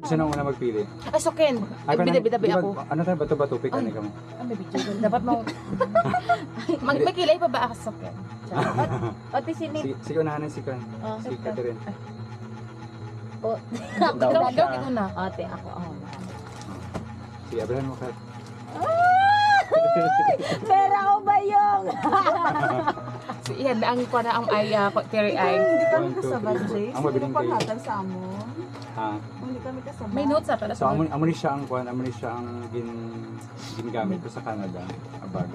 Sino ang una magpili? Ay, Soken. Bida-bida ako. Ano tayo? Bato-bato? Pick ano ka mo? May video. Dapat mo... May kilay pa ba ako, Soken? Pati sinip. Si unahan si Kan. Si Catherine. O, Ikaw ito na. ate, ako. Si Abraham mo, Kat. Pera ko ba yung? So, yan, ang ko na ang ay, Terry ay. Hindi kami kasabay, Jay. Ang mabiling kayo. Paghatag sa amon. Ha? Hindi kami kasabay. May notes pala. So, amo ni siya ang kuan, amo ni siya ang ginagamit ko sa Canada, a bag.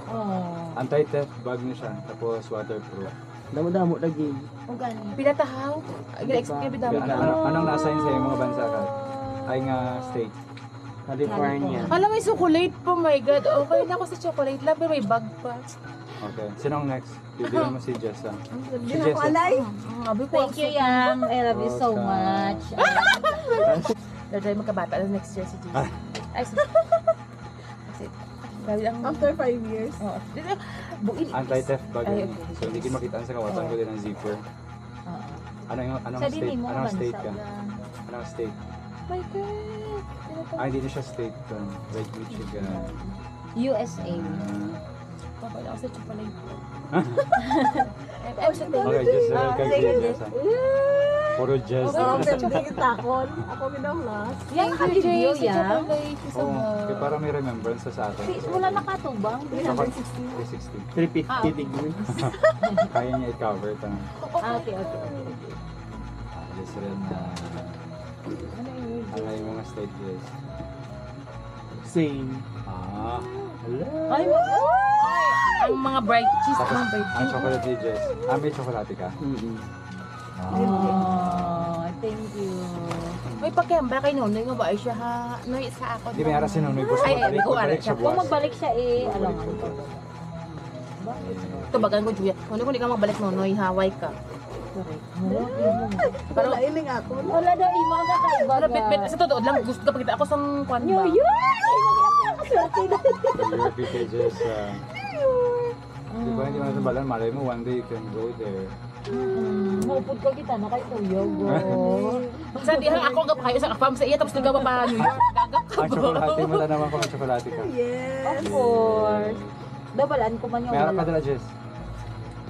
Oh. Anti-theft bag ni siya, tapos waterproof. Damo-damo lagi. O gani. Pinatahaw. Gina-explain ba daw? Anong nasa yun sa mga bansa ka? Ay nga state. California. Alam, may chocolate po, my God. Okay na ako sa chocolate lang, pero may bag pa. Okay. Sino ang next? Bibigyan mo si Jessa. Si Hindi na ako alay. Thank you, Yang. I love you so much. Dahil tayo magkabata na next year si Jesus. Ay, sis. Kasi, dahil ang... After 5 years. Oo. Buin. Anti-theft bag Ay, yun. okay. So hindi ko makitaan sa kawatan ko din ang zipper. Anong Sabi state? mo, Anong state ka? bansa. Anong state? My God. Hindi na siya state doon. Lake Michigan. USA. Babay ako sa chocolate. Okay, Jessa. Kay Jessa. Puro Jessa. Oo, hindi kita kon. Ako ginamlas. Yang ka-video, Yang. Oo. Kaya parang may remembrance sa atin. Wala nakatubang. 360. 350 degrees. Kaya niya i-cover ito. Okay. Jessa rin na... Ano yung mga state guys? Same. Hello. Ay, Ang mga bright cheese. Tapos, Ang bright ang cheese. chocolate ni Jess. May chocolate ka? oh, thank you. May pagkembra kay Nonoy nga ba ay siya ha? Noy sa ako. Hindi may aras si Nonoy. Basta Ay, magbalik ko, magbalik siya Kung buwas. magbalik siya alam Magbalik ko. siya. Tubagan ko, Julia. Kung hindi ka magbalik Nonoy, Hawaii ka. Correct. Wala iling ako. Wala daw imo ang kakaiba. Pero bit sa totoo lang, gusto ka pakita ako sa kwan New ba? York! Imo ang kakaswerte na. Happy kay Jess. Di ba hindi mo nasa balan? Malay mo, one day you can go there. Maupod ko kita na kay Kuya. Sa dihan ako gap kayo sa kapam sa iya tapos nagawa pa New York. Gagap ka. Ang chocolate mo na naman kung ang chocolate ka. Yes. Of course. Dabalan ko man yung May harap ka dala, Jess.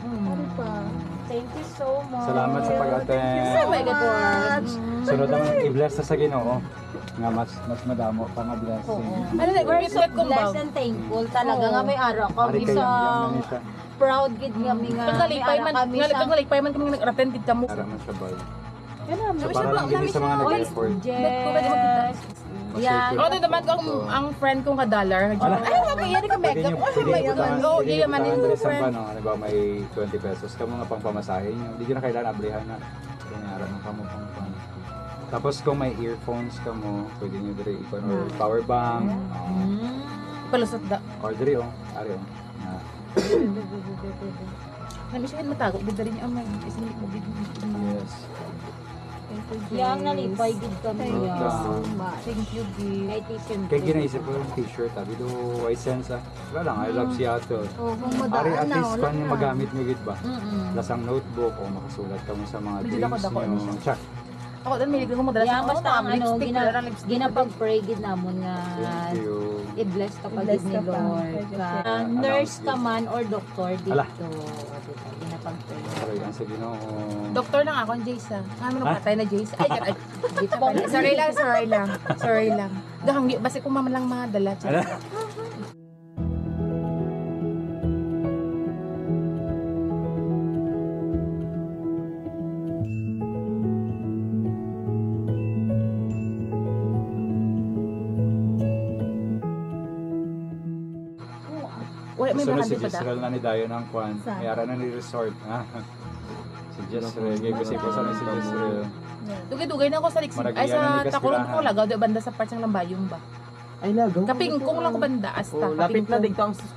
Ano pa? Thank you so much. Salamat sa pag-attend. Oh my God. Sunod naman, i-bless na sa Ginoo. Nga mas madamo pa nga blessing. Ano na, We're so wait kung blessed ba? and thankful talaga nga may araw Ari kami kayo, sa yan na siya. proud gid kami nga Pag may nalipay araw man, kami sa nalipay man kami nag-attend dito mo. Harap man siya ba? Yan So para lang din sa mga nag-effort. Yes. Yan. Ako din naman kung ang friend kong ka-dollar. Ay, yan ka makeup. Pwede May nyo putahan. oh, Pwede nyo yaman putahan din dali yung sa friend. ano, halimbawa may 20 pesos ka mga pang pamasahe nyo. Hindi nyo na kailangan ablihan na. Kanyara ng kamo pang pang. Tapos kung may earphones ka mo, pwede nyo dali ikon or power bank. Palusot da. Or dali ari na. Nabi siya matago. Bida rin niya amay. Isinig mo bida. Yes. Yang nalipay gid kami Thank you ya. so much. Thank you, babe. Kay Tisim. Kaya ginaisip ko yung t-shirt, sabi do, I sense wala lang, I love Seattle. Oh, kung Ari, madaan at na, least wala kung yung na. magamit nyo git ba? Mm. Lasang notebook o makasulat ka mo sa mga Medyo dreams dako-dako nyo. siya. Check. Ako din, may liglang mo madalas. Yang basta ang ano lipstick. ginapag-pray gid namon nga Thank you. i-bless ka pa I-bless gid ni ka pa. Lord. Nurse ka man or doctor dito. Ala. Ginapag-pray. Sorry, ang sige no. Doktor lang ako, Jace. Ano nung patay na Jace? Ay, sorry lang. Sorry lang. Dahang basi ko mama lang mga dala. Ala. Wala, may Sunod mga si di pa da. Jezreel na ni Dayo ng Kwan. Saan? May ara na ni resort. Si Jezreel. Kaya kasi ko sana si Jezreel. Dugay-dugay na ako sa Lixig. Ay, Maragiyan na sa ni Takulong Gaspirahan. ko lagaw. Di banda sa parts ng Lambayong ba? Ay, lagaw. Kaping kung lang ko banda. Asta. Oh, lapit na Kapingkong. dito ang school.